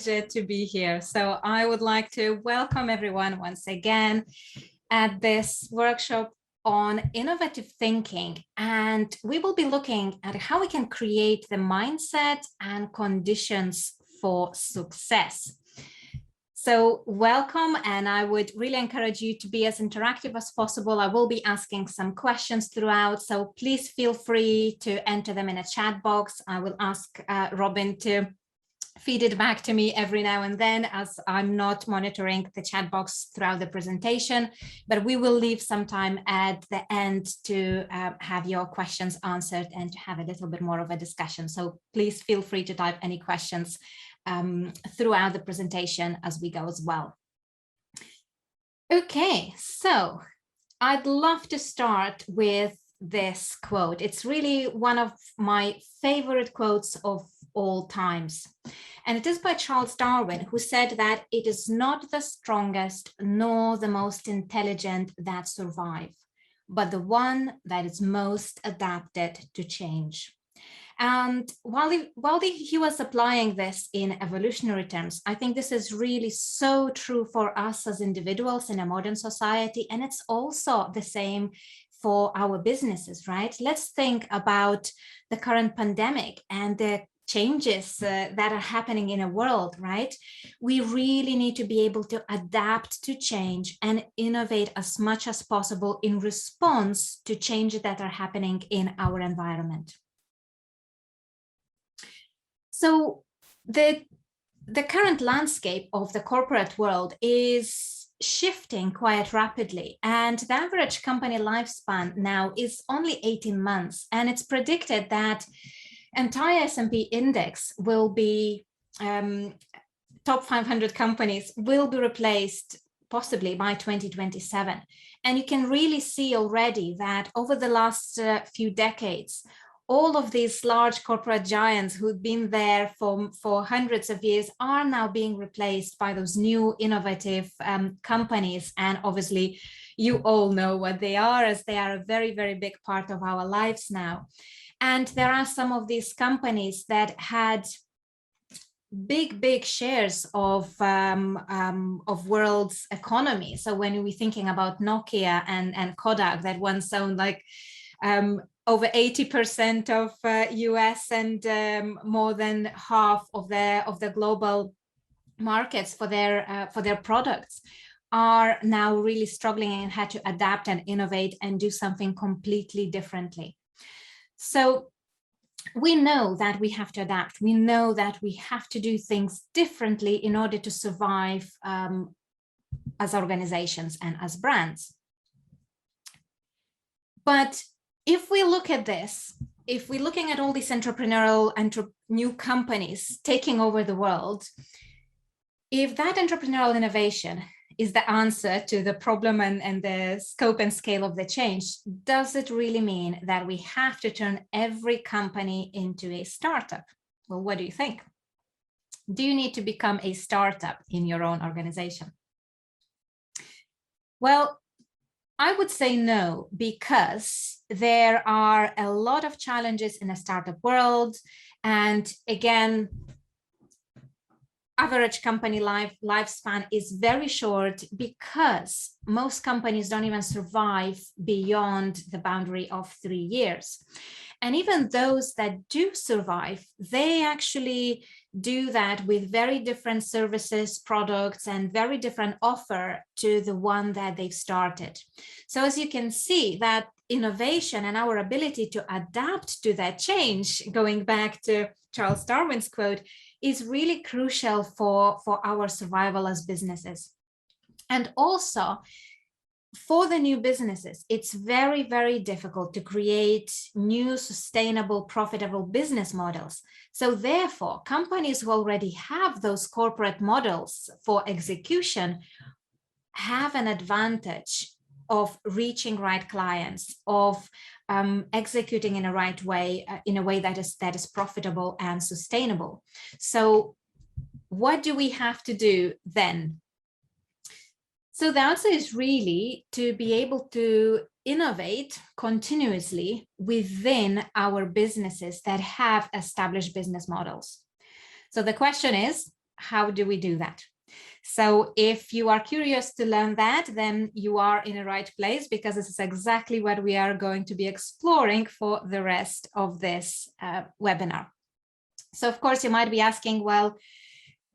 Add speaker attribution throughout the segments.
Speaker 1: pleasure to be here. So I would like to welcome everyone once again at this workshop on innovative thinking. And we will be looking at how we can create the mindset and conditions for success. So welcome, and I would really encourage you to be as interactive as possible. I will be asking some questions throughout, so please feel free to enter them in a chat box. I will ask Robin to feed it back to me every now and then, as I'm not monitoring the chat box throughout the presentation, but we will leave some time at the end to have your questions answered and to have a little bit more of a discussion. So please feel free to type any questions throughout the presentation as we go as well. Okay, so I'd love to start with this quote. It's really one of my favorite quotes of all times. And it is by Charles Darwin, who said that it is not the strongest nor the most intelligent that survive, but the one that is most adapted to change. And while he was applying this in evolutionary terms, I think this is really so true for us as individuals in a modern society. And it's also the same for our businesses, right? Let's think about the current pandemic and the changes that are happening in a world, right? We really need to be able to adapt to change and innovate as much as possible in response to changes that are happening in our environment. So the current landscape of the corporate world is shifting quite rapidly, and the average company lifespan now is only 18 months, and it's predicted that entire S&P index will be, top 500 companies will be replaced possibly by 2027. And you can really see already that over the last few decades, all of these large corporate giants who've been there for hundreds of years are now being replaced by those new innovative companies. And obviously, you all know what they are, as they are a very, very big part of our lives now. And there are some of these companies that had big shares of world's economy. So when we're thinking about Nokia and Kodak, that once owned like over 80% of US and more than half of the global markets for their products, are now really struggling and had to adapt and innovate and do something completely differently. So we know that we have to adapt. We know that we have to do things differently in order to survive as organizations and as brands. But if we look at this, if we're looking at all these entrepreneurial new companies taking over the world, if that entrepreneurial innovation is the answer to the problem and the scope and scale of the change, does it really mean that we have to turn every company into a startup? Well, what do you think? Do you need to become a startup in your own organization? Well, I would say no, because there are a lot of challenges in a startup world. And again, average company lifespan is very short because most companies don't even survive beyond the boundary of 3 years. And even those that do survive, they actually do that with very different services, products, and very different offer to the one that they've started. So as you can see, that innovation and our ability to adapt to that change, going back to Charles Darwin's quote, is really crucial for our survival as businesses. And also, for the new businesses, it's very, very difficult to create new, sustainable, profitable business models. So therefore, companies who already have those corporate models for execution have an advantage of reaching right clients, of executing in a right way, in a way that is profitable and sustainable. So what do we have to do then? So the answer is really to be able to innovate continuously within our businesses that have established business models. So the question is, how do we do that? So if you are curious to learn that, then you are in the right place, because this is exactly what we are going to be exploring for the rest of this webinar. So of course, you might be asking, well,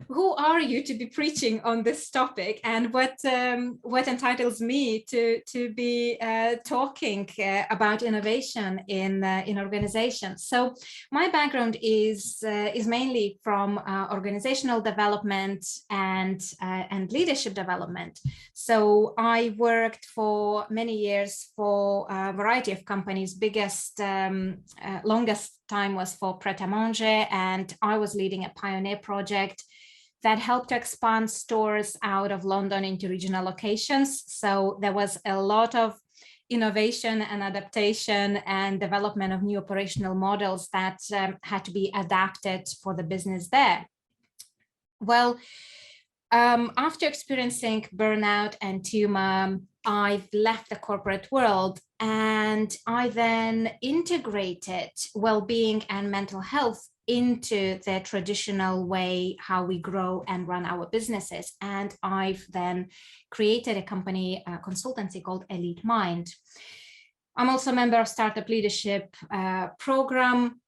Speaker 1: who are you to be preaching on this topic, and what entitles me to be talking about innovation in organizations? So my background is mainly from organizational development and leadership development. So I worked for many years for a variety of companies. Biggest longest time was for Pret a Manger, and I was leading a pioneer project that helped to expand stores out of London into regional locations. So there was a lot of innovation and adaptation and development of new operational models that had to be adapted for the business there. Well, after experiencing burnout and tumor, I've left the corporate world, and I then integrated well-being and mental health into the traditional way how we grow and run our businesses. And I've then created a company, a consultancy called Elite Mind. I'm also a member of Startup Leadership Program.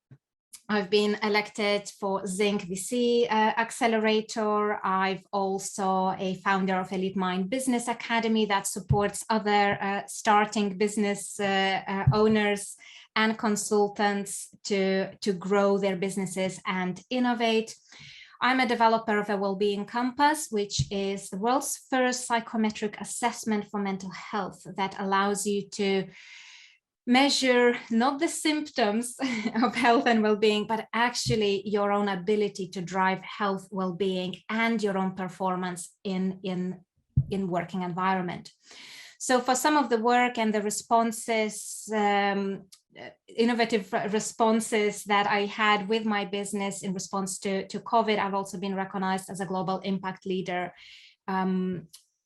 Speaker 1: I've been elected for Zinc VC Accelerator. I've also a founder of Elite Mind Business Academy that supports other starting business owners and consultants to grow their businesses and innovate. I'm a developer of a Wellbeing Compass, which is the world's first psychometric assessment for mental health that allows you to measure not the symptoms of health and well-being, but actually your own ability to drive health, well-being, and your own performance in working environment. So for some of the work and the responses, innovative responses that I had with my business in response to COVID, I've also been recognized as a global impact leader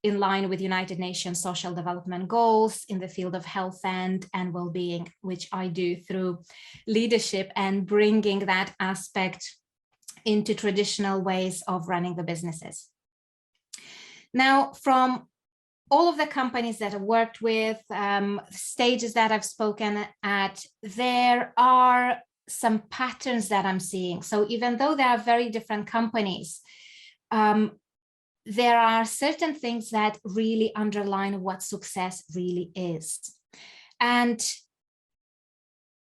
Speaker 1: in line with United Nations Social Development Goals in the field of health and well-being, which I do through leadership and bringing that aspect into traditional ways of running the businesses. Now, from all of the companies that I've worked with, stages that I've spoken at, there are some patterns that I'm seeing. So even though there are very different companies, there are certain things that really underline what success really is. And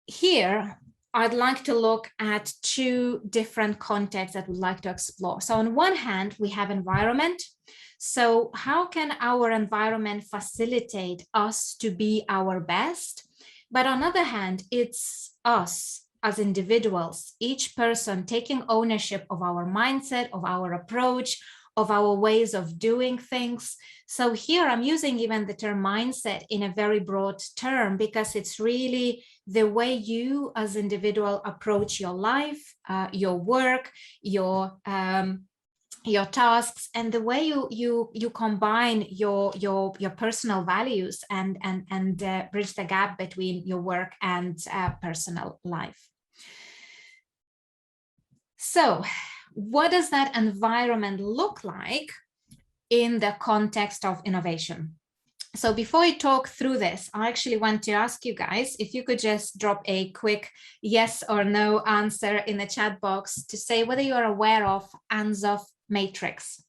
Speaker 1: here, I'd like to look at two different contexts that we'd like to explore. So on one hand, we have environment. So how can our environment facilitate us to be our best? But on the other hand, it's us as individuals, each person taking ownership of our mindset, of our approach, of our ways of doing things. So here I'm using even the term mindset in a very broad term, because it's really the way you as individual approach your life, your work, your tasks, and the way you combine your personal values and bridge the gap between your work and personal life. So what does that environment look like in the context of innovation? So before I talk through this, I actually want to ask you guys if you could just drop a quick yes or no answer in the chat box to say whether you are aware of Anzoff matrix.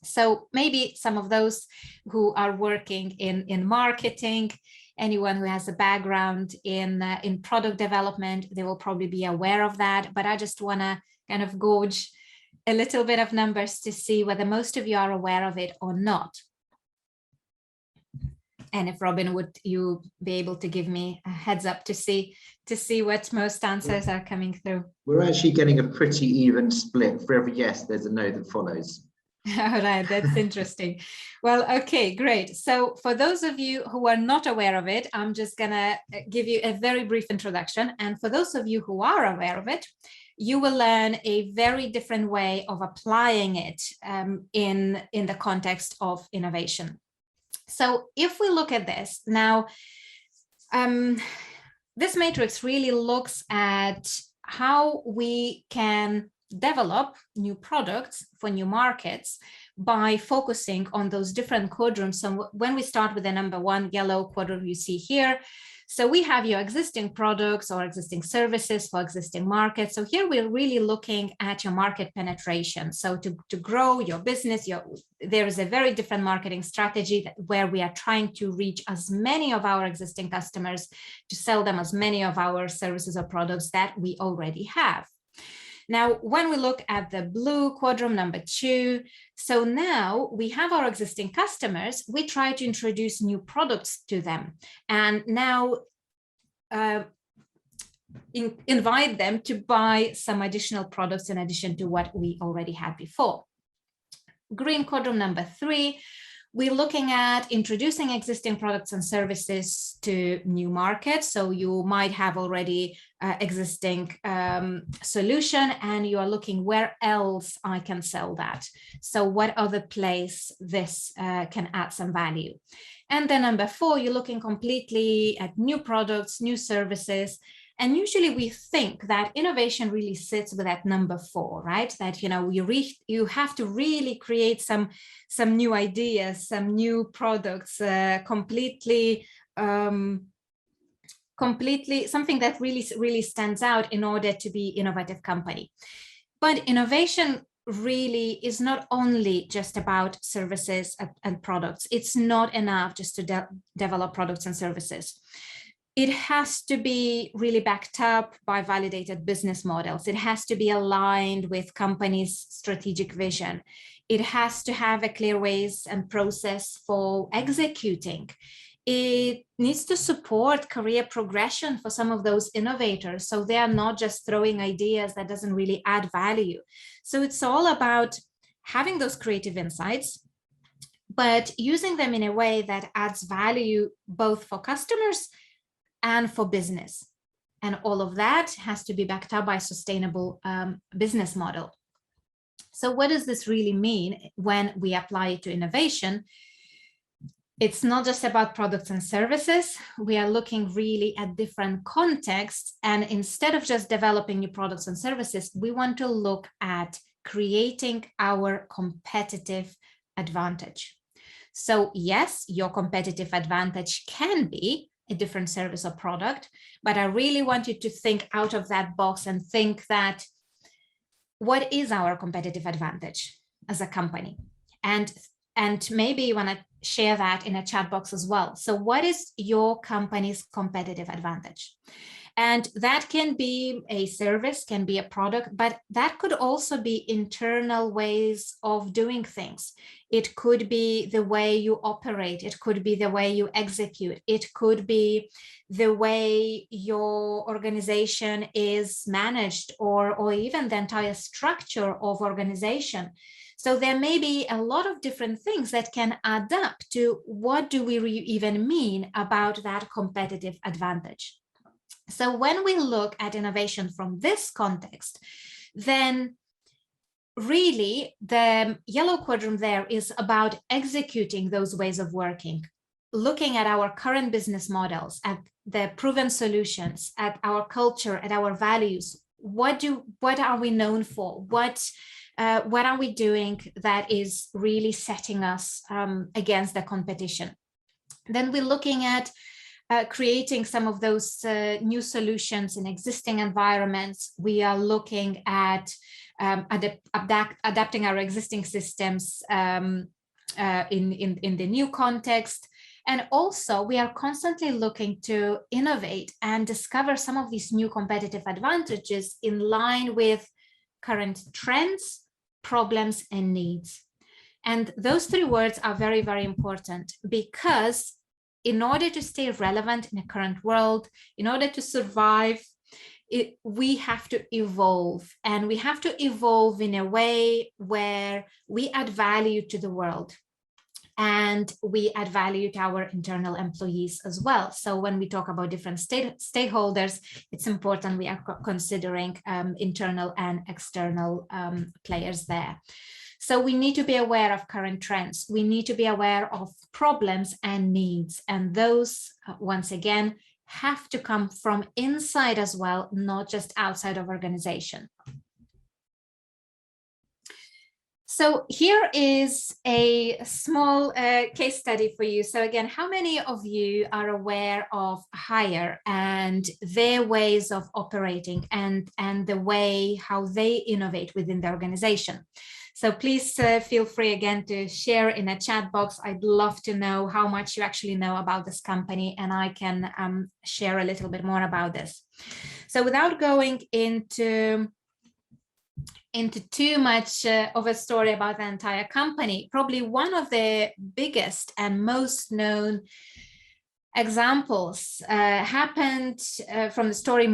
Speaker 1: So maybe some of those who are working in marketing, anyone who has a background in product development, they will probably be aware of that. But I just want to kind of gauge a little bit of numbers to see whether most of you are aware of it or not. And if Robin, would you be able to give me a heads up to see what most answers are coming through?
Speaker 2: We're actually getting a pretty even split. For every yes, there's a no that follows.
Speaker 1: All right, that's interesting. Well, okay, great. So for those of you who are not aware of it, I'm just gonna give you a very brief introduction. And for those of you who are aware of it, you will learn a very different way of applying it in the context of innovation. So if we look at this now, this matrix really looks at how we can develop new products for new markets by focusing on those different quadrants. So when we start with the number one yellow quadrant you see here, so we have your existing products or existing services for existing markets. So here we're really looking at your market penetration. So to grow your business, there is a very different marketing strategy where we are trying to reach as many of our existing customers, to sell them as many of our services or products that we already have. Now, when we look at the blue quadrant, number 2, so now we have our existing customers, we try to introduce new products to them, and now invite them to buy some additional products in addition to what we already had before. Green quadrant number 3, we're looking at introducing existing products and services to new markets. So you might have already existing solution, and you are looking where else I can sell that. So what other place this can add some value. And then number 4, you're looking completely at new products, new services. And usually we think that innovation really sits with that number 4, right? That, you have to really create some new ideas, some new products, completely something that really stands out in order to be innovative company. But innovation really is not only just about services and products. It's not enough just to develop products and services. It has to be really backed up by validated business models. It has to be aligned with companies' strategic vision. It has to have a clear ways and process for executing. It needs to support career progression for some of those innovators, so they are not just throwing ideas that doesn't really add value. So it's all about having those creative insights, but using them in a way that adds value both for customers and for business. And all of that has to be backed up by a sustainable business model. So what does this really mean when we apply it to innovation? It's not just about products and services. We are looking really at different contexts. And instead of just developing new products and services, we want to look at creating our competitive advantage. So yes, your competitive advantage can be a different service or product, but I really want you to think out of that box and think that, what is our competitive advantage as a company? And maybe you want to share that in a chat box as well. So what is your company's competitive advantage? And that can be a service, can be a product, but that could also be internal ways of doing things. It could be the way you operate. It could be the way you execute. It could be the way your organization is managed, or even the entire structure of organization. So there may be a lot of different things that can add up to what do we even mean about that competitive advantage. So when we look at innovation from this context, then really the yellow quadrant there is about executing those ways of working, looking at our current business models, at the proven solutions, at our culture, at our values. What are we known for? What are we doing that is really setting us against the competition? Then we're looking at creating some of those new solutions in existing environments. We are looking at adapting our existing systems in the new context. And also, we are constantly looking to innovate and discover some of these new competitive advantages in line with current trends, problems, and needs. And those 3 words are very, very important, because in order to stay relevant in the current world, in order to survive, we have to evolve, and we have to evolve in a way where we add value to the world, and we add value to our internal employees as well. So when we talk about different stakeholders, it's important we are considering internal and external players there. So we need to be aware of current trends. We need to be aware of problems and needs. And those, once again, have to come from inside as well, not just outside of organization. So here is a small case study for you. So again, how many of you are aware of HIRE and their ways of operating and the way how they innovate within the organization? So please feel free again to share in a chat box. I'd love to know how much you actually know about this company, and I can share a little bit more about this. So without going into too much of a story about the entire company, probably one of the biggest and most known examples happened from the story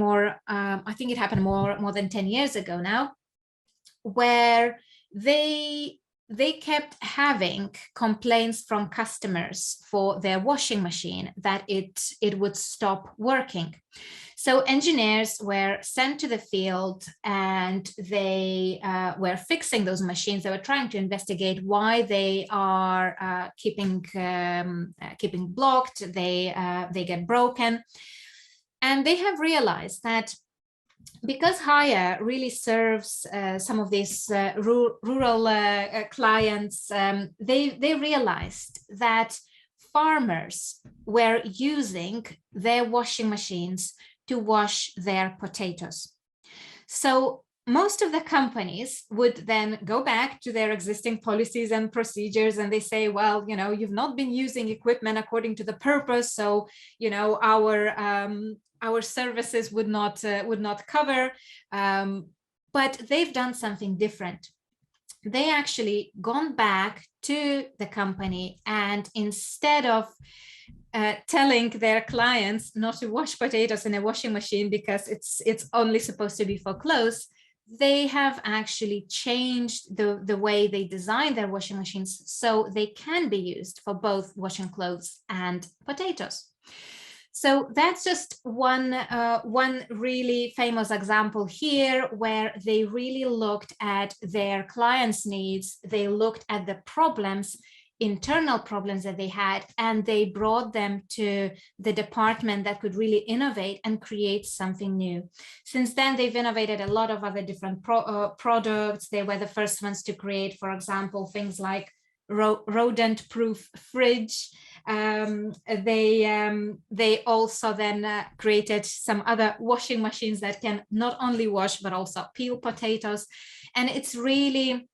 Speaker 1: I think it happened more than 10 years ago now, where they kept having complaints from customers for their washing machine that it would stop working. So engineers were sent to the field, and they were fixing those machines. They were trying to investigate why they are keeping blocked. They get broken, and they have realized that because HIRE really serves some of these rural clients, they realized that farmers were using their washing machines to wash their potatoes. So most of the companies would then go back to their existing policies and procedures, and they say, well, you've not been using equipment according to the purpose, so our services would not cover. But they've done something different. They actually gone back to the company, and instead of telling their clients not to wash potatoes in a washing machine because it's only supposed to be for clothes, they have actually changed the way they design their washing machines so they can be used for both washing clothes and potatoes. So that's just one really famous example here, where they really looked at their clients' needs. They looked at the problems, internal problems that they had, and they brought them to the department that could really innovate and create something new. Since then, they've innovated a lot of other different products. They were the first ones to create, for example, things like rodent-proof fridge. They also then created some other washing machines that can not only wash but also peel potatoes. And it's really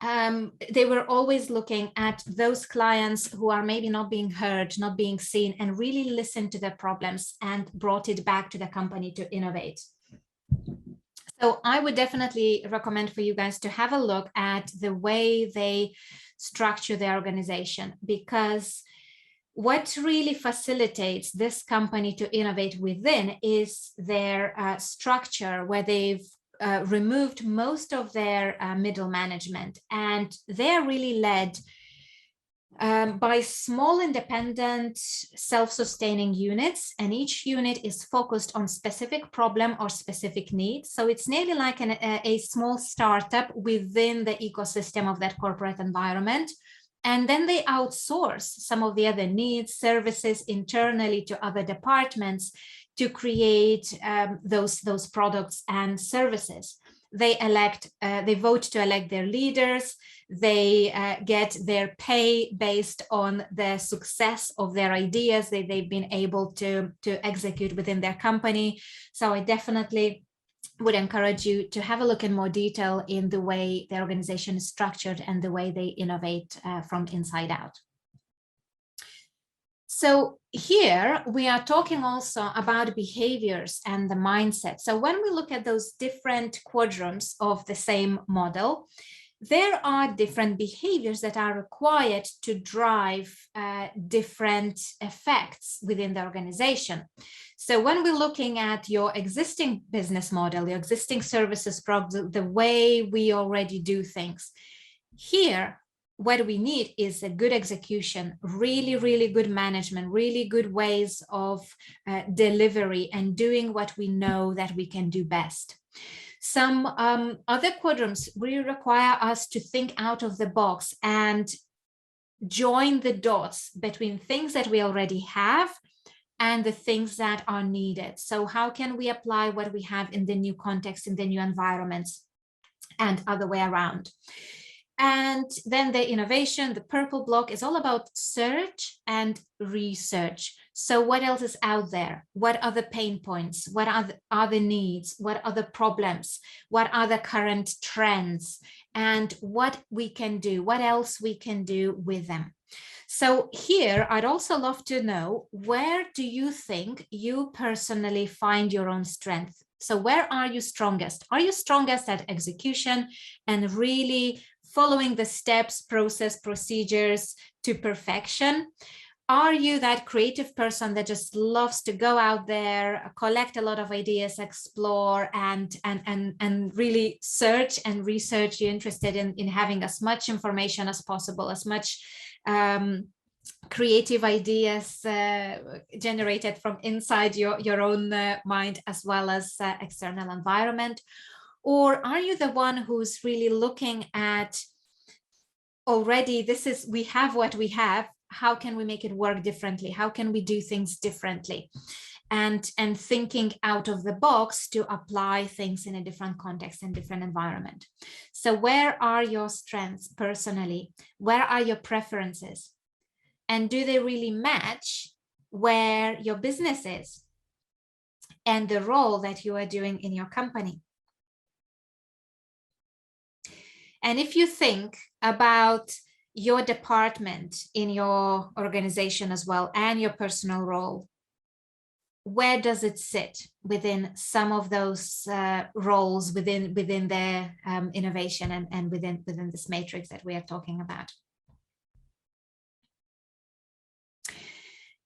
Speaker 1: they were always looking at those clients who are maybe not being heard, not being seen, and really listened to their problems and brought it back to the company to innovate. So I would definitely recommend for you guys to have a look at the way they structure their organization, because what really facilitates this company to innovate within is their structure, where they've removed most of their middle management, and they're really led by small, independent, self-sustaining units, and each unit is focused on specific problem or specific need. So it's nearly like a small startup within the ecosystem of that corporate environment. And then they outsource some of the other needs, services internally to other departments to create those products and services. They vote to elect their leaders. They get their pay based on the success of their ideas that they've been able to execute within their company. So I definitely would encourage you to have a look in more detail in the way their organization is structured and the way they innovate from inside out. So here we are talking also about behaviors and the mindset. So when we look at those different quadrants of the same model, there are different behaviors that are required to drive different effects within the organization. So when we're looking at your existing business model, your existing services, products, the way we already do things, here, what we need is a good execution, really, really good management, really good ways of delivery and doing what we know that we can do best. Some other quadrants really require us to think out of the box and join the dots between things that we already have and the things that are needed. So how can we apply what we have in the new context, in the new environments, and other way around? And then the innovation, the purple block, is all about search and research. So what else is out there? What are the pain points? What are the needs? What are the problems? What are the current trends? And what we can do, what else we can do with them. So here, I'd also love to know, where do you think you personally find your own strength? So where are you strongest? Are you strongest at execution and really following the steps, process, procedures to perfection? Are you that creative person that just loves to go out there, collect a lot of ideas, explore, and really search and research? You're interested in having as much information as possible, as much creative ideas generated from inside your own mind, as well as external environment? Or are you the one who's really looking at, already, we have what we have, how can we make it work differently? How can we do things differently? And thinking out of the box to apply things in a different context and different environment. So where are your strengths personally? Where are your preferences? And do they really match where your business is and the role that you are doing in your company? And if you think about your department in your organization as well, and your personal role, where does it sit within some of those roles within the innovation and within this matrix that we are talking about?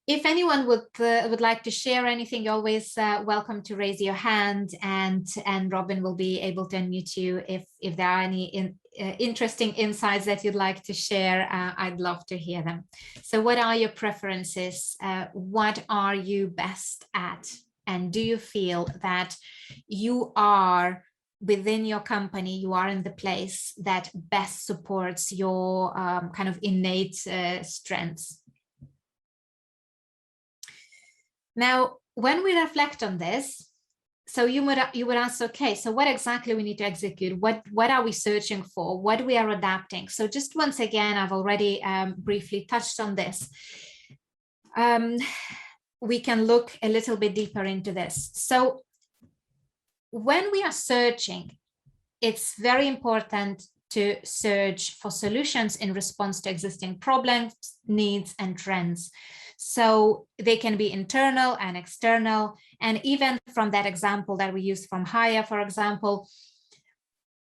Speaker 1: If anyone would like to share anything, you're always welcome to raise your hand, and Robin will be able to unmute you if there are any interesting insights that you'd like to share. I'd love to hear them. So what are your preferences? What are you best at? And do you feel that you are within your company, you are in the place that best supports your kind of innate strengths? Now, when we reflect on this, so you would ask, okay, so what exactly we need to execute? What are we searching for? What we are adapting? So just once again, I've already briefly touched on this. We can look a little bit deeper into this. So when we are searching, it's very important to search for solutions in response to existing problems, needs, and trends. So they can be internal and external. And even from that example that we used from Haya, for example,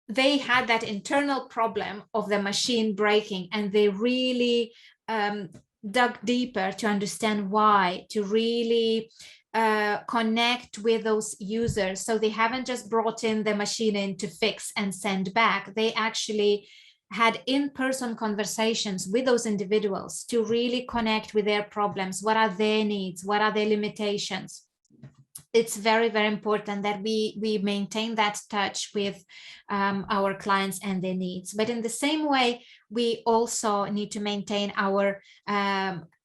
Speaker 1: they had that internal problem of the machine breaking, and they really dug deeper to understand why, to really connect with those users. So they haven't just brought in the machine in to fix and send back. They actually had in-person conversations with those individuals to really connect with their problems. What are their needs? What are their limitations? It's very, very important that we maintain that touch with our clients and their needs. But in the same way, we also need to maintain our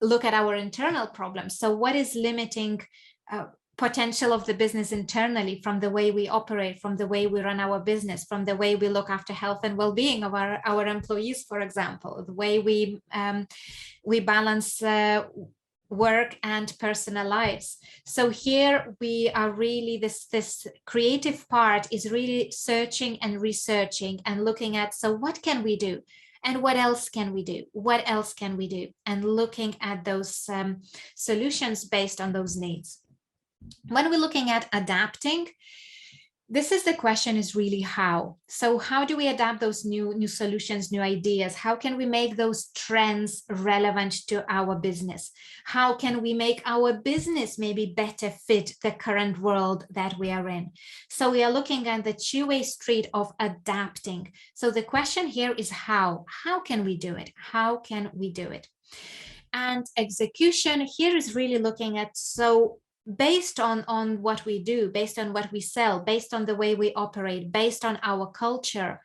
Speaker 1: look at our internal problems. So what is limiting potential of the business internally, from the way we operate, from the way we run our business, from the way we look after health and well-being of our employees, for example, the way we balance work and personal lives. So here we are really, this creative part is really searching and researching and looking at, so what can we do? And what else can we do? What else can we do? And looking at those solutions based on those needs. When we're looking at adapting, this is the question, is really how. So how do we adapt those new solutions, new ideas? How can we make those trends relevant to our business? How can we make our business maybe better fit the current world that we are in? So we are looking at the two-way street of adapting. So the question here is how. How can we do it? How can we do it? And execution here is really looking at, so based on what we do, based on what we sell, based on the way we operate, based on our culture,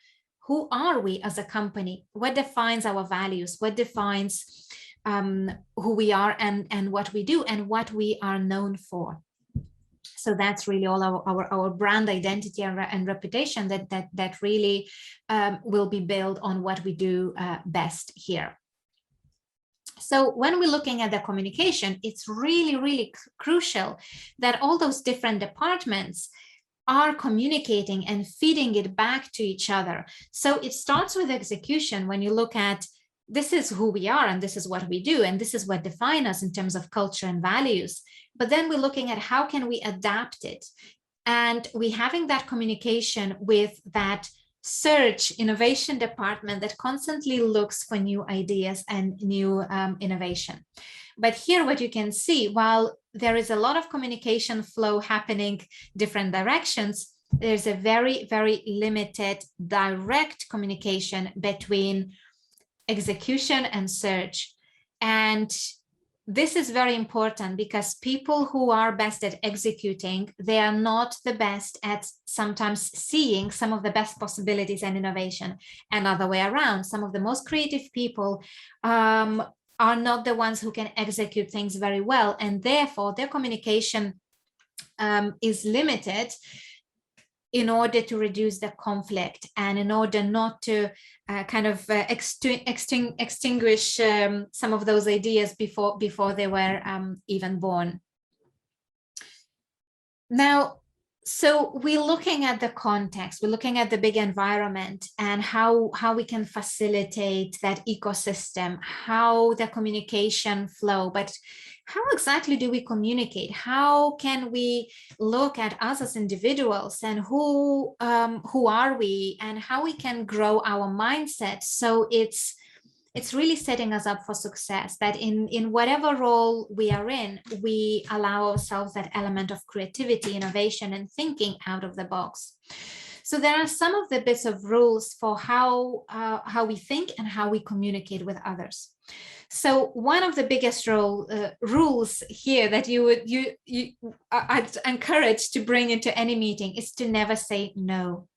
Speaker 1: who are we as a company? What defines our values? What defines who we are and what we do and what we are known for? So that's really all our brand identity and reputation that really will be built on what we do best here. So when we're looking at the communication, it's really, really crucial that all those different departments are communicating and feeding it back to each other. So it starts with execution. When you look at, this is who we are and this is what we do and this is what defines us in terms of culture and values. But then we're looking at how can we adapt it, and we having that communication with that search innovation department that constantly looks for new ideas and new innovation. But here what you can see, while there is a lot of communication flow happening different directions, there's a very, very limited direct communication between execution and search. And this is very important because people who are best at executing, they are not the best at sometimes seeing some of the best possibilities and innovation, and other way around. Some of the most creative people are not the ones who can execute things very well, and therefore their communication is limited in order to reduce the conflict and in order not to extinguish some of those ideas before they were even born. Now, so we're looking at the context, we're looking at the big environment and how we can facilitate that ecosystem, how the communication flow, but how exactly do we communicate? How can we look at us as individuals and who are we and how we can grow our mindset? So it's really setting us up for success, that in whatever role we are in, we allow ourselves that element of creativity, innovation, and thinking out of the box. So there are some of the bits of rules for how we think and how we communicate with others. So one of the biggest rules here that I'd encourage to bring into any meeting is to never say no.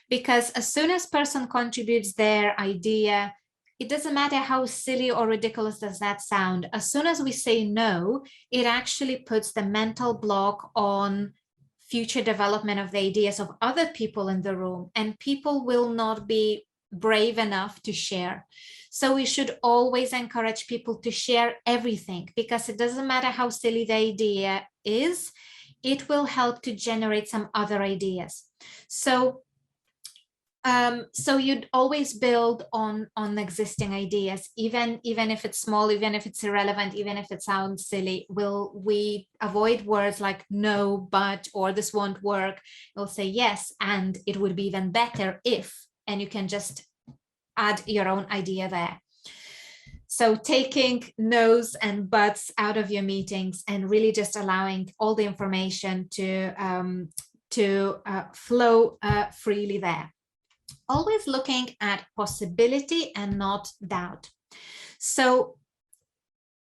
Speaker 1: Because as soon as person contributes their idea, it doesn't matter how silly or ridiculous does that sound. As soon as we say no, it actually puts the mental block on future development of the ideas of other people in the room, and people will not be brave enough to share. So we should always encourage people to share everything, because it doesn't matter how silly the idea is, it will help to generate some other ideas. So you'd always build on existing ideas, even if it's small, even if it's irrelevant, even if it sounds silly. Will we avoid words like no, but, or this won't work? We'll say yes, and it would be even better if, and you can just add your own idea there. So taking no's and buts out of your meetings and really just allowing all the information to flow freely there. Always looking at possibility and not doubt. So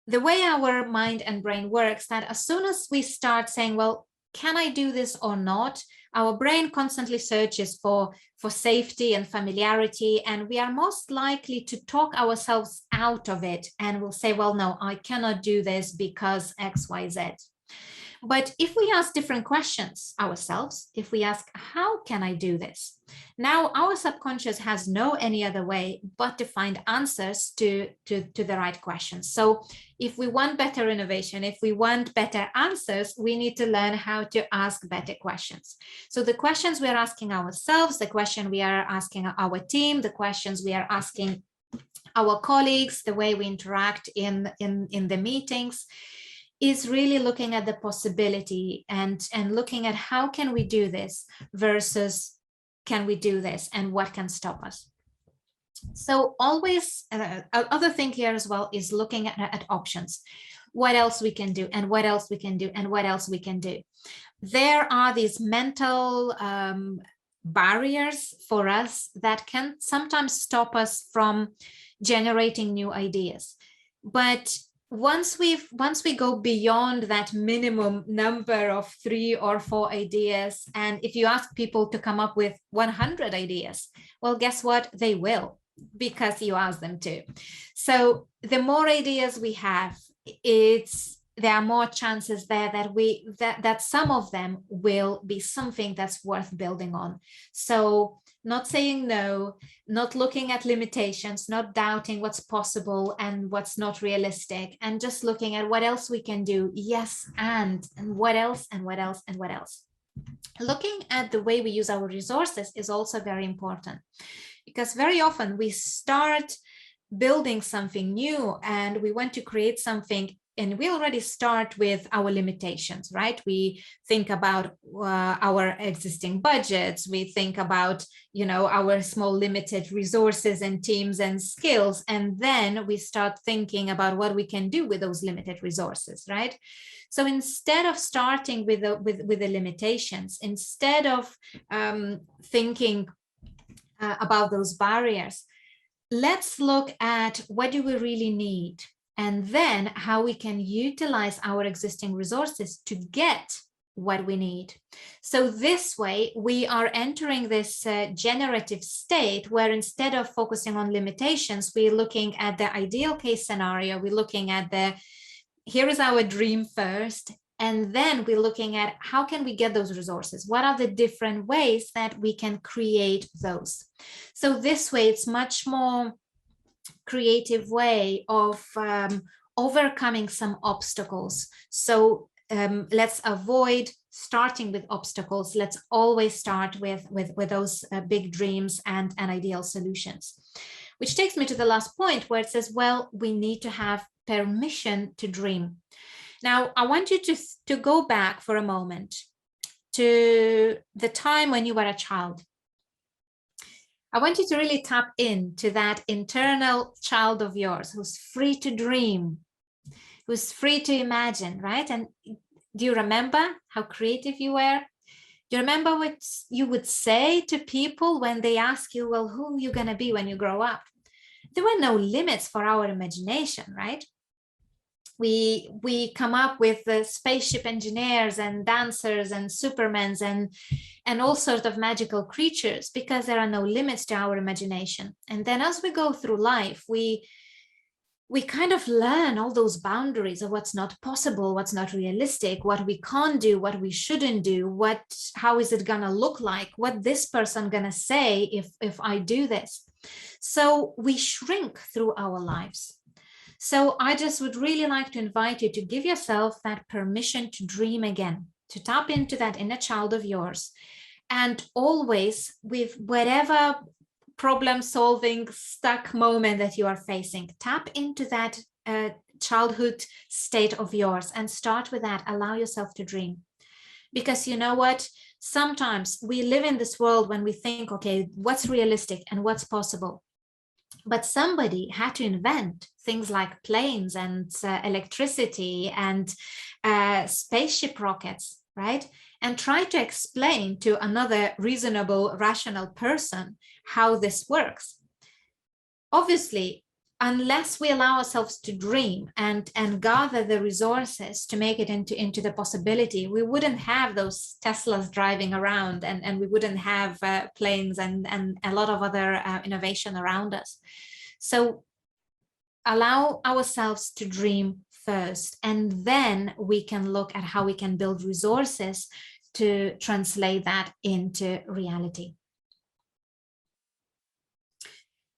Speaker 1: the way our mind and brain works, that as soon as we start saying, well, can I do this or not? Our brain constantly searches for safety and familiarity, and we are most likely to talk ourselves out of it, and we'll say, well, no, I cannot do this because X, Y, Z. But if we ask different questions ourselves, if we ask, how can I do this? Now our subconscious has no any other way but to find answers to the right questions. So if we want better innovation, if we want better answers, we need to learn how to ask better questions. So the questions we are asking ourselves, the question we are asking our team, the questions we are asking our colleagues, the way we interact in the meetings, is really looking at the possibility and looking at how can we do this versus can we do this and what can stop us. So always, other thing here as well is looking at options. What else we can do and what else we can do and what else we can do. There are these mental barriers for us that can sometimes stop us from generating new ideas. But once we go beyond that minimum number of 3 or 4 ideas, and if you ask people to come up with 100 ideas, well, guess what? They will, because you ask them to. So the more ideas we have, it's there are more chances there that some of them will be something that's worth building on. So not saying no, not looking at limitations, not doubting what's possible and what's not realistic, and just looking at what else we can do. Yes, and what else, and what else, and what else. Looking at the way we use our resources is also very important, because very often we start building something new and we want to create something, and we already start with our limitations, right? We think about our existing budgets. We think about, our small limited resources and teams and skills. And then we start thinking about what we can do with those limited resources, right? So instead of starting with the limitations, instead of thinking about those barriers, let's look at what do we really need, and then how we can utilize our existing resources to get what we need. So this way, we are entering this generative state where instead of focusing on limitations, we're looking at the ideal case scenario. We're looking at here is our dream first, and then we're looking at how can we get those resources? What are the different ways that we can create those? So this way, it's much more creative way of overcoming some obstacles. So let's avoid starting with obstacles. Let's always start with those big dreams and ideal solutions. Which takes me to the last point, where it says, well, we need to have permission to dream. Now, I want you to go back for a moment to the time when you were a child. I want you to really tap into that internal child of yours who's free to dream, who's free to imagine, right? And do you remember how creative you were? Do you remember what you would say to people when they ask you, well, who are you going to be when you grow up? There were no limits for our imagination, right? We come up with the spaceship engineers and dancers and supermans and all sorts of magical creatures, because there are no limits to our imagination. And then as we go through life, we kind of learn all those boundaries of what's not possible, what's not realistic, what we can't do, what we shouldn't do, how is it gonna look like, what this person gonna say if I do this. So we shrink through our lives. So I just would really like to invite you to give yourself that permission to dream again, to tap into that inner child of yours, and always with whatever problem-solving stuck moment that you are facing, tap into that childhood state of yours and start with that. Allow yourself to dream. Because you know what? Sometimes we live in this world when we think, okay, what's realistic and what's possible? But somebody had to invent things like planes and electricity and spaceship rockets, right? And try to explain to another reasonable, rational person how this works. Obviously, unless we allow ourselves to dream and gather the resources to make it into the possibility, we wouldn't have those Teslas driving around, and we wouldn't have planes and a lot of other innovation around us. So allow ourselves to dream first, and then we can look at how we can build resources to translate that into reality.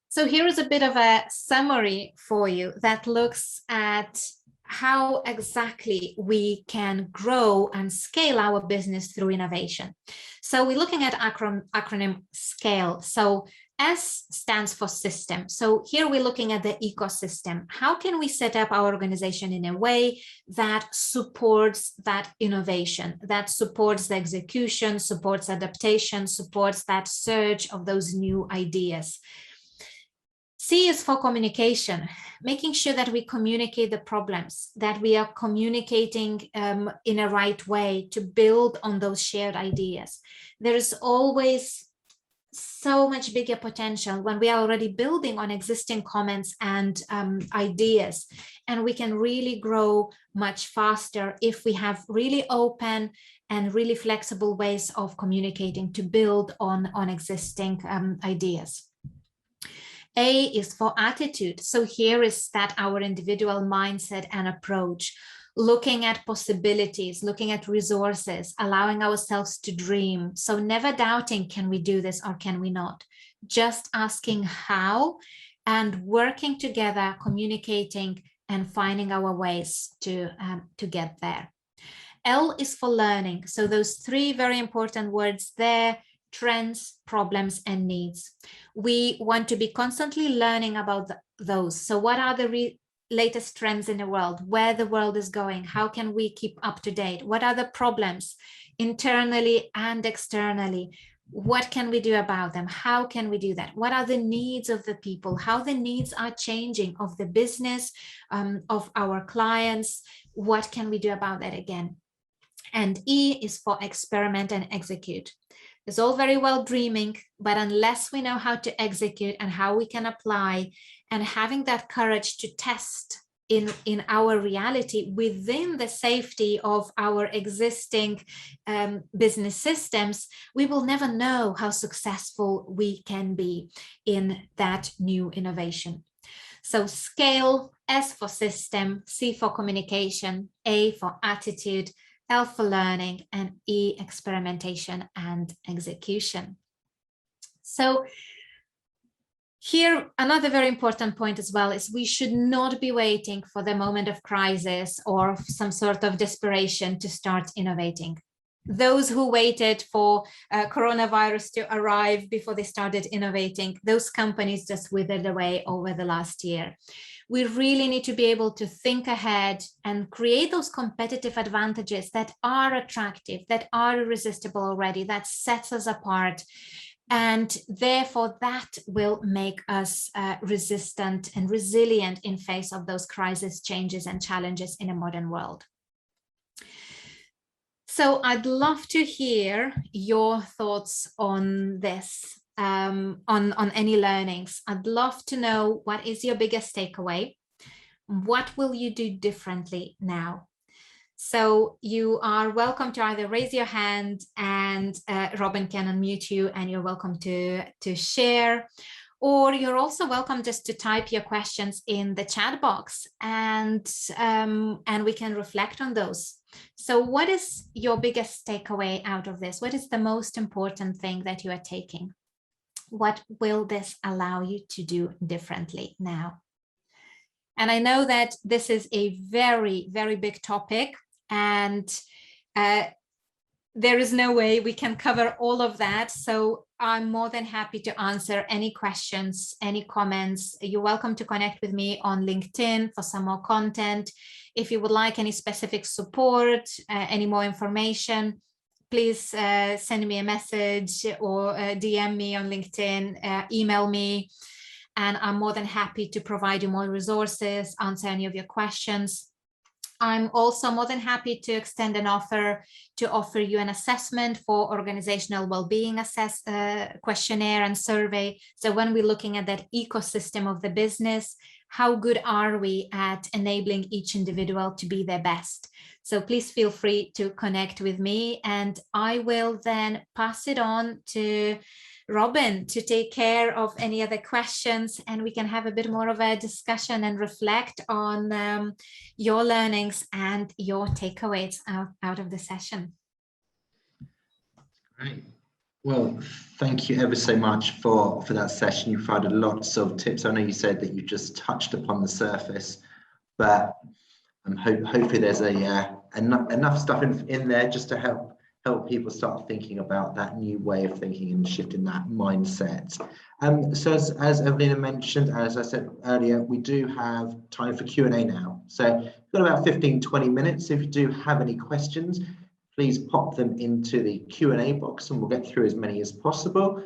Speaker 1: So here is a bit of a summary for you that looks at how exactly we can grow and scale our business through innovation. So we're looking at acronym SCALE. So S stands for system. So here we're looking at the ecosystem. How can we set up our organization in a way that supports that innovation, that supports the execution, supports adaptation, supports that surge of those new ideas? C is for communication, making sure that we communicate the problems, that we are communicating in a right way to build on those shared ideas. There is always so much bigger potential when we are already building on existing comments and ideas, and we can really grow much faster if we have really open and really flexible ways of communicating to build on existing ideas. A is for attitude. So here is that our individual mindset and approach, looking at possibilities, looking at resources, allowing ourselves to dream. So never doubting, can we do this or can we not? Just asking how, and working together, communicating and finding our ways to get there. L is for learning. So those three very important words there: trends, problems, and needs. We want to be constantly learning about those. So what are the latest trends in the world, where the world is going? How can we keep up to date? What are the problems internally and externally? What can we do about them? How can we do that? What are the needs of the people? How the needs are changing of the business, of our clients? What can we do about that again? And E is for experiment and execute. It's all very well dreaming, but unless we know how to execute and how we can apply, and having that courage to test in our reality within the safety of our existing business systems, we will never know how successful we can be in that new innovation. So scale, S for system, C for communication, A for attitude, L for learning, and E, experimentation and execution. So here, another very important point as well is we should not be waiting for the moment of crisis or some sort of desperation to start innovating. Those who waited for coronavirus to arrive before they started innovating, those companies just withered away over the last year. We really need to be able to think ahead and create those competitive advantages that are attractive, that are irresistible already, that sets us apart. And therefore, that will make us resistant and resilient in face of those crisis, changes, and challenges in a modern world. So I'd love to hear your thoughts on this, on any learnings. I'd love to know, what is your biggest takeaway? What will you do differently now? So you are welcome to either raise your hand and Robin can unmute you, and you're welcome to share, or you're also welcome just to type your questions in the chat box, and we can reflect on those. So what is your biggest takeaway out of this? What is the most important thing that you are taking? What will this allow you to do differently now? And I know that this is a very, very big topic, and there is no way we can cover all of that. So I'm more than happy to answer any questions, any comments. You're welcome to connect with me on LinkedIn for some more content. If you would like any specific support, any more information, please send me a message or DM me on LinkedIn, email me, and I'm more than happy to provide you more resources, answer any of your questions. I'm also more than happy to extend an offer to offer you an assessment for organizational well-being questionnaire and survey. So when we're looking at that ecosystem of the business, how good are we at enabling each individual to be their best? So please feel free to connect with me, and I will then pass it on to Robin to take care of any other questions, and we can have a bit more of a discussion and reflect on your learnings and your takeaways out of the session.
Speaker 2: Great. Well, thank you ever so much for that session. You provided lots of tips. I know you said that you just touched upon the surface, but hopefully there's enough stuff in there just to help people start thinking about that new way of thinking and shifting that mindset. So as Evelina mentioned, as I said earlier, we do have time for Q&A now. So we've got about 15-20 minutes. If you do have any questions, please pop them into the Q&A box and we'll get through as many as possible.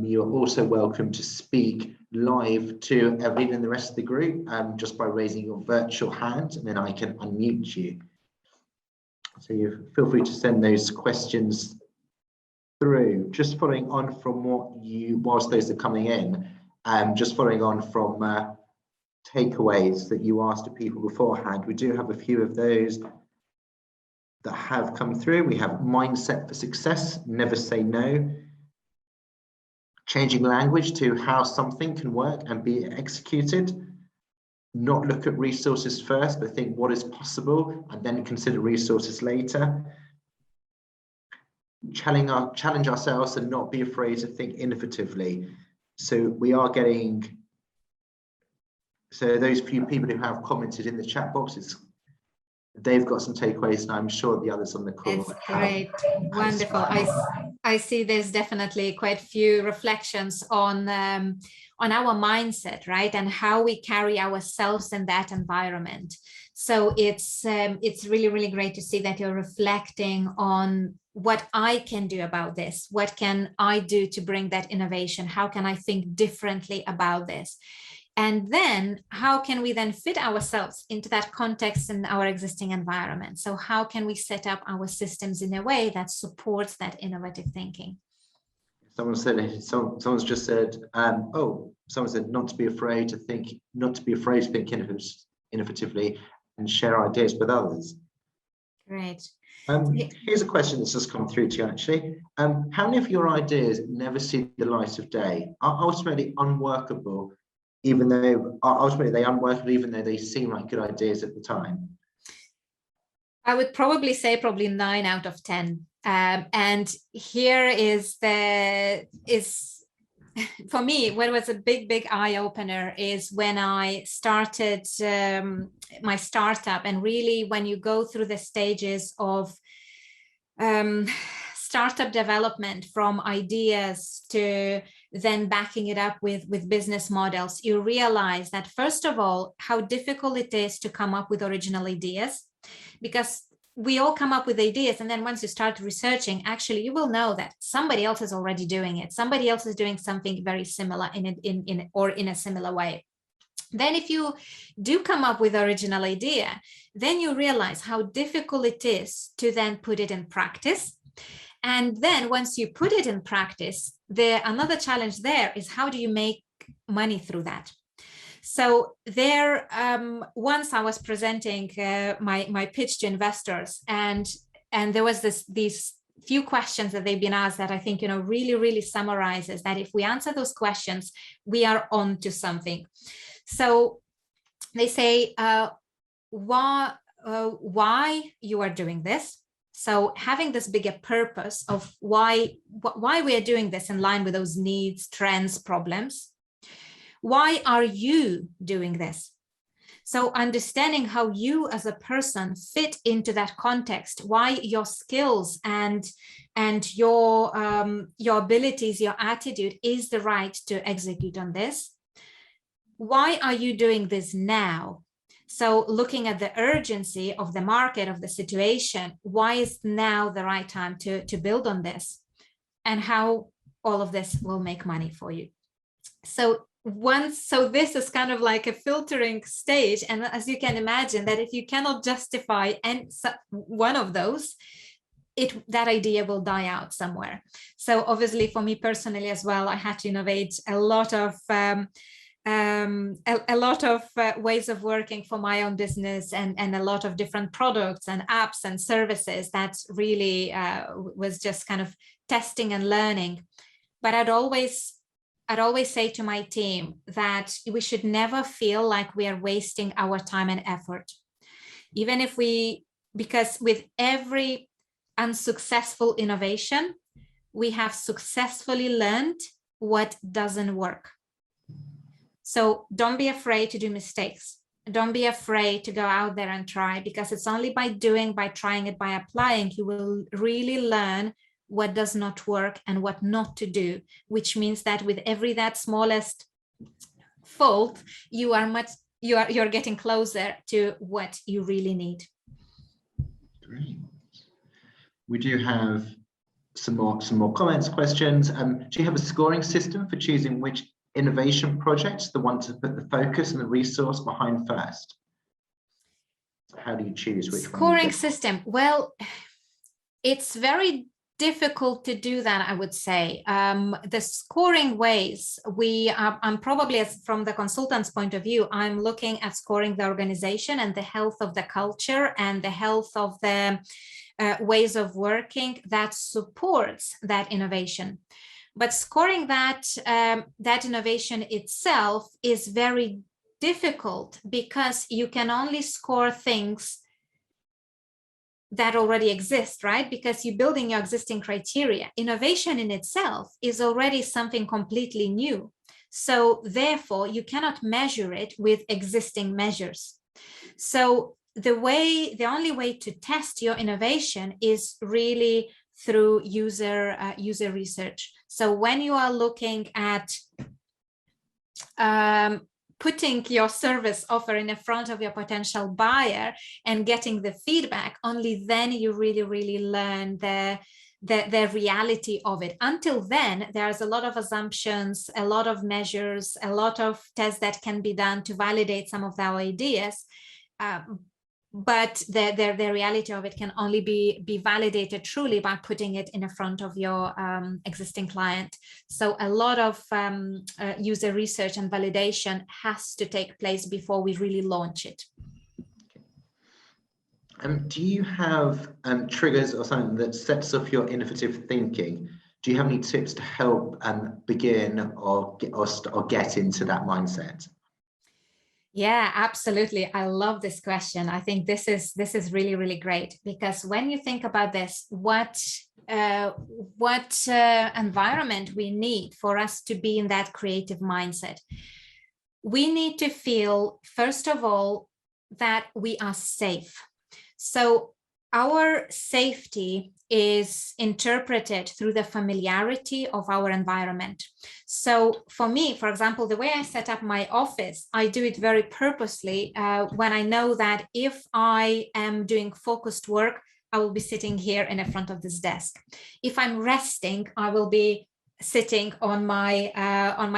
Speaker 2: You're also welcome to speak live to Evelina and the rest of the group just by raising your virtual hand, and then I can unmute you. So you feel free to send those questions through. Just following on from whilst those are coming in, just following on from takeaways that you asked of people beforehand, we do have a few of those that have come through. We have mindset for success, never say no, changing language to how something can work and be executed, not look at resources first, but think what is possible and then consider resources later. Challenge ourselves and not be afraid to think innovatively. So we are getting, so those few people who have commented in the chat boxes, they've got some takeaways, and I'm sure the others on the call
Speaker 1: That's
Speaker 2: have
Speaker 1: great. Wonderful. I see there's definitely quite few reflections on our mindset, right? And how we carry ourselves in that environment. So it's really, really great to see that you're reflecting on what I can do about this. What can I do to bring that innovation? How can I think differently about this? And then how can we then fit ourselves into that context in our existing environment? So how can we set up our systems in a way that supports that innovative thinking?
Speaker 2: Someone's just said, someone said not to be afraid to think innovatively and share ideas with others.
Speaker 1: Great.
Speaker 2: Here's a question that's just come through to you, actually. How many of your ideas never see the light of day, are ultimately unworkable, even though they seem like good ideas at the time?
Speaker 1: I would probably say 9 out of 10. And here is for me, what was a big eye opener is when I started my startup, and really when you go through the stages of startup development, from ideas to then backing it up with business models, you realize that first of all, how difficult it is to come up with original ideas, because we all come up with ideas, and then once you start researching, actually you will know that somebody else is already doing it. Somebody else is doing something very similar in a similar way. Then if you do come up with original idea, then you realize how difficult it is to then put it in practice. And then once you put it in practice, another challenge there is, how do you make money through that? So there, once I was presenting my pitch to investors, and there was these few questions that they've been asked that I think, really summarizes that if we answer those questions, we are on to something. So they say, why you are doing this. So having this bigger purpose of why we are doing this in line with those needs, trends, problems. Why are you doing this? So understanding how you as a person fit into that context, why your skills and your abilities, your attitude is the right to execute on this. Why are you doing this now? So looking at the urgency of the market, of the situation, why is now the right time to build on this? And how all of this will make money for you. So this is kind of like a filtering stage. And as you can imagine, that if you cannot justify one of those, that idea will die out somewhere. So obviously for me personally as well, I had to innovate a lot of ways of working for my own business, and a lot of different products and apps and services. That really was just kind of testing and learning. But I'd always say to my team that we should never feel like we are wasting our time and effort. Even if because with every unsuccessful innovation, we have successfully learned what doesn't work. So don't be afraid to do mistakes. Don't be afraid to go out there and try, because it's only by trying it, by applying, you will really learn what does not work and what not to do, which means that with that smallest fault, you're getting closer to what you really need.
Speaker 2: Great. We do have some more comments, questions. Do you have a scoring system for choosing which innovation projects, the one to put the focus and the resource behind first? How do you choose which
Speaker 1: scoring system? Well, it's very difficult to do that, I would say. The scoring ways, I'm probably, from the consultant's point of view, I'm looking at scoring the organization and the health of the culture and the health of the ways of working that supports that innovation. But scoring that innovation itself is very difficult because you can only score things that already exist, right? Because you're building your existing criteria. Innovation in itself is already something completely new. So therefore, you cannot measure it with existing measures. So the only way to test your innovation is really through user research. So when you are looking at putting your service offer in the front of your potential buyer and getting the feedback, only then you really learn the reality of it. Until then, there's a lot of assumptions, a lot of measures, a lot of tests that can be done to validate some of our ideas. But the reality of it can only be validated truly by putting it in the front of your existing client. So a lot of user research and validation has to take place before we really launch it.
Speaker 2: Do you have triggers or something that sets off your innovative thinking? Do you have any tips to help begin or get into that mindset?
Speaker 1: Yeah, absolutely. I love this question. I think this is really great, because when you think about this, what environment we need for us to be in that creative mindset, we need to feel, first of all, that we are safe. So our safety is interpreted through the familiarity of our environment. So for me, for example, the way I set up my office, I do it very purposely when I know that if I am doing focused work, I will be sitting here in the front of this desk. If I'm resting, I will be sitting on my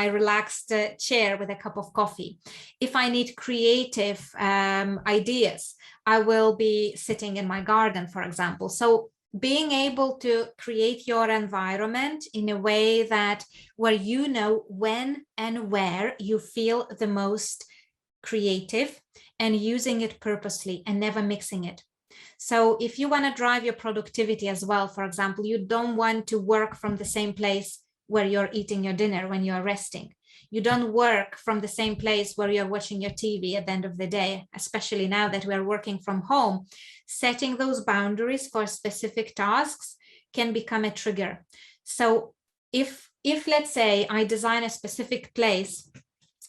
Speaker 1: relaxed chair with a cup of coffee. If I need creative ideas, I will be sitting in my garden, for example. So being able to create your environment in a way that where you know when and where you feel the most creative, and using it purposely and never mixing it. So if you want to drive your productivity as well, for example, you don't want to work from the same place where you're eating your dinner when you're resting. You don't work from the same place where you're watching your TV at the end of the day, especially now that we're working from home. Setting those boundaries for specific tasks can become a trigger. So if let's say I design a specific place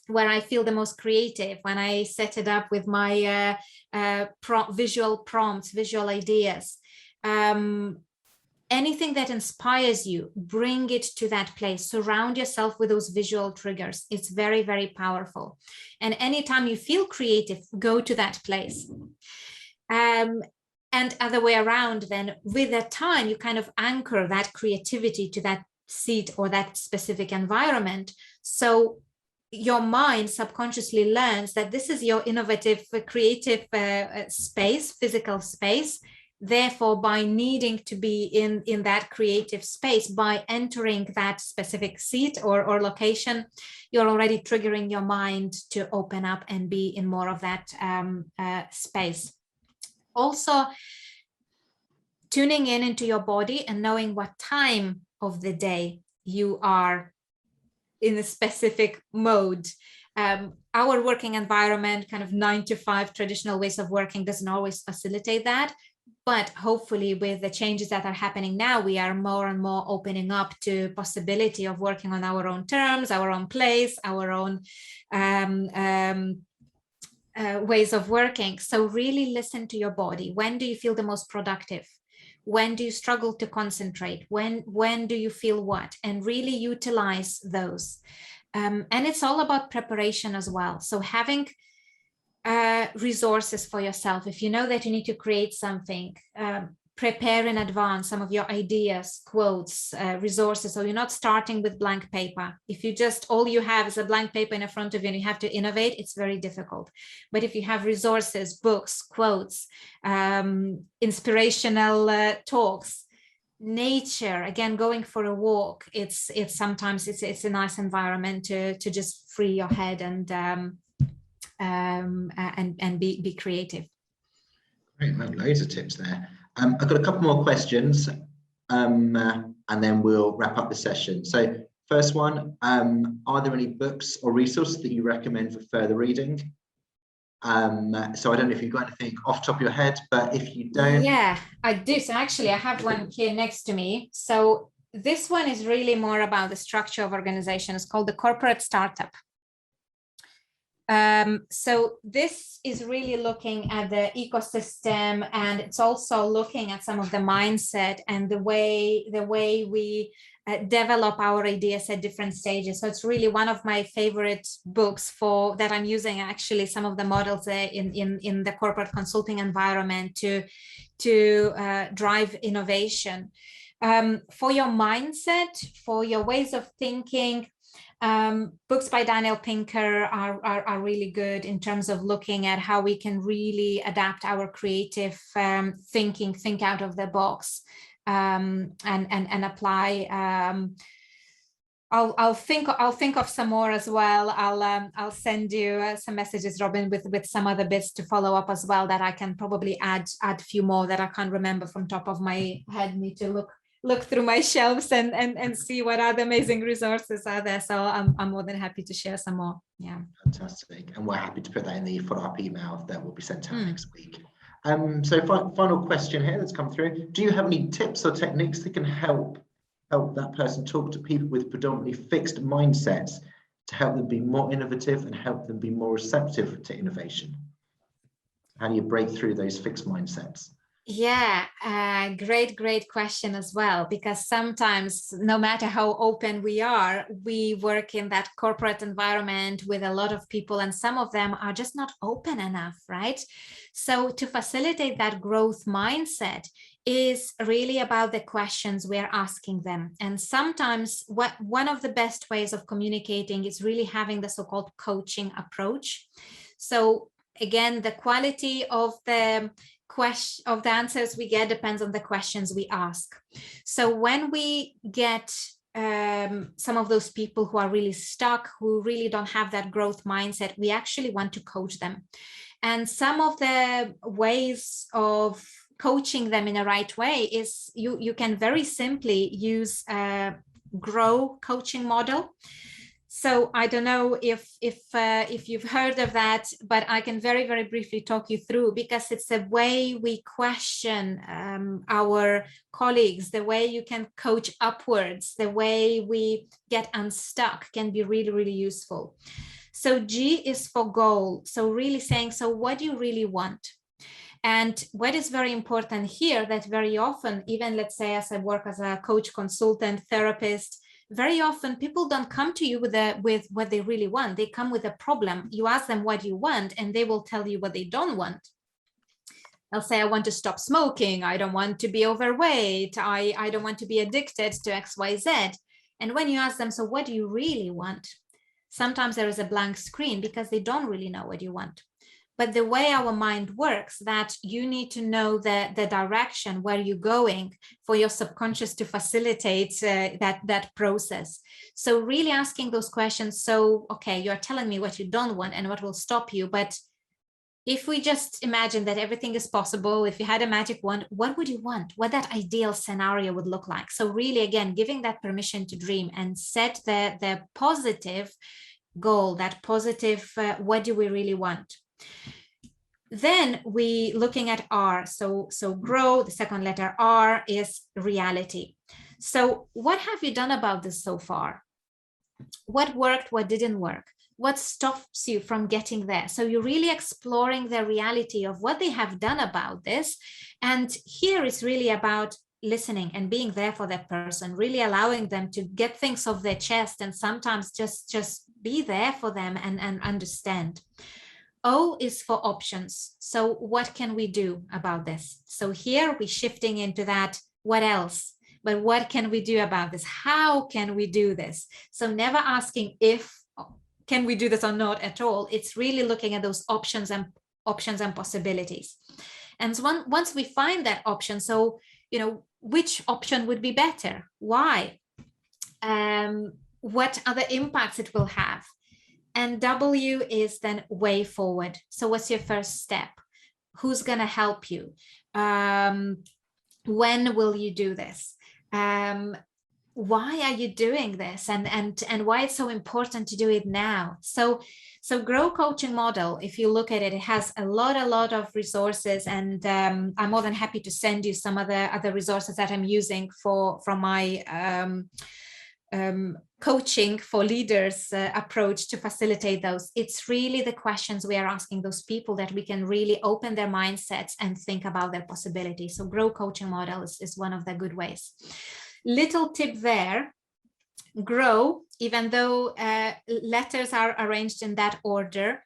Speaker 1: where I feel the most creative, when I set it up with my visual prompts, visual ideas, anything that inspires you, bring it to that place. Surround yourself with those visual triggers. It's very powerful. And anytime you feel creative, go to that place. And other way around, then with that time, you kind of anchor that creativity to that seat or that specific environment. So your mind subconsciously learns that this is your innovative, creative space, physical space. Therefore, by needing to be in that creative space, by entering that specific seat or location, you're already triggering your mind to open up and be in more of that space. Also, tuning into your body and knowing what time of the day you are in a specific mode. Our working environment, kind of 9 to 5 traditional ways of working, doesn't always facilitate that. But hopefully with the changes that are happening now, we are more and more opening up to possibility of working on our own terms, our own place, our own ways of working. So really listen to your body. When do you feel the most productive? When do you struggle to concentrate? When do you feel what? And really utilize those. And it's all about preparation as well. So having resources for yourself. If you know that you need to create something, prepare in advance some of your ideas, quotes, resources. So you're not starting with blank paper. If you just, all you have is a blank paper in front of you and you have to innovate, it's very difficult. But if you have resources, books, quotes, inspirational talks, nature, again, going for a walk, it's sometimes it's a nice environment to just free your head and be creative.
Speaker 2: Great, man, loads of tips there. I've got a couple more questions, and then we'll wrap up the session. So First one, are there any books or resources that you recommend for further reading? So I don't know if you've got anything off the top of your head, but if you don't.
Speaker 1: Yeah, I do. So actually I have one here next to me. So this one is really more about the structure of organization. It's called the Corporate Startup. So this is really looking at the ecosystem, and it's also looking at some of the mindset and the way we develop our ideas at different stages. So it's really one of my favorite books for that. I'm using actually some of the models in the corporate consulting environment to drive innovation. For your mindset, for your ways of thinking, books by Daniel Pinker are really good in terms of looking at how we can really adapt our creative thinking, think out of the box, and apply. I'll think of some more as well. I'll send you some messages, Robin, with some other bits to follow up as well that I can probably add a few more that I can't remember from top of my head. Need to look through my shelves and see what other amazing resources are there. So I'm more than happy to share some more. Yeah.
Speaker 2: Fantastic. And we're happy to put that in the follow-up email that will be sent out next week. So final question here that's come through. Do you have any tips or techniques that can help that person talk to people with predominantly fixed mindsets to help them be more innovative and help them be more receptive to innovation? How do you break through those fixed mindsets?
Speaker 1: Yeah, great question as well, because sometimes no matter how open we are, we work in that corporate environment with a lot of people, and some of them are just not open enough, right? So to facilitate that growth mindset is really about the questions we're asking them. And sometimes one of the best ways of communicating is really having the so-called coaching approach. So again, the quality of the answers we get depends on the questions we ask. So when we get some of those people who are really stuck, who really don't have that growth mindset, we actually want to coach them. And some of the ways of coaching them in the right way is you can very simply use a GROW coaching model. So I don't know if you've heard of that, but I can very, very briefly talk you through, because it's a way we question our colleagues, the way you can coach upwards, the way we get unstuck can be really, really useful. So G is for goal. So really saying, so what do you really want? And what is very important here, that very often, even let's say as I work as a coach, consultant, therapist, very often people don't come to you with what they really want. They come with a problem. You ask them what you want, and they will tell you what they don't want. They'll say, I want to stop smoking. I don't want to be overweight. I don't want to be addicted to XYZ. And when you ask them, so what do you really want? Sometimes there is a blank screen because they don't really know what you want. But the way our mind works, that you need to know the direction where you're going for your subconscious to facilitate that process. So really asking those questions. So, okay, you're telling me what you don't want and what will stop you. But if we just imagine that everything is possible, if you had a magic wand, what would you want? What that ideal scenario would look like? So really, again, giving that permission to dream and set the positive goal, that positive, what do we really want? Then we looking at R. So grow, the second letter R is reality. So what have you done about this so far? What worked, what didn't work? What stops you from getting there? So you're really exploring the reality of what they have done about this. And here it's really about listening and being there for that person, really allowing them to get things off their chest, and sometimes just be there for them and understand. O is for options. So what can we do about this? So here we're shifting into that, what else? But what can we do about this? How can we do this? So never asking if can we do this or not at all. It's really looking at those options and possibilities. And so once we find that option, so which option would be better? Why? What other impacts it will have? And W is then way forward. So what's your first step? Who's going to help you? When will you do this? why are you doing this, and why it's so important to do it now. So Grow coaching model, if you look at it, it has a lot of resources, and I'm more than happy to send you some other resources that I'm using from my coaching for leaders approach to facilitate those. It's really the questions we are asking those people that we can really open their mindsets and think about their possibilities. So Grow coaching model is one of the good ways. Little tip there, Grow, even though letters are arranged in that order,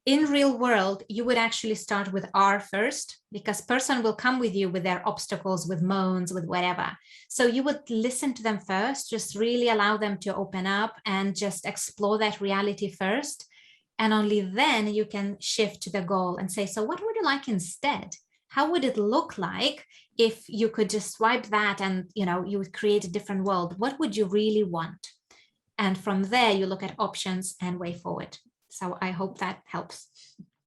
Speaker 1: in real world, you would actually start with R first, because person will come with you with their obstacles, with moans, with whatever. So you would listen to them first, just really allow them to open up and just explore that reality first. And only then you can shift to the goal and say, so what would you like instead? How would it look like if you could just swipe that and, you know, you would create a different world? What would you really want? And from there, you look at options and way forward. So I hope that helps.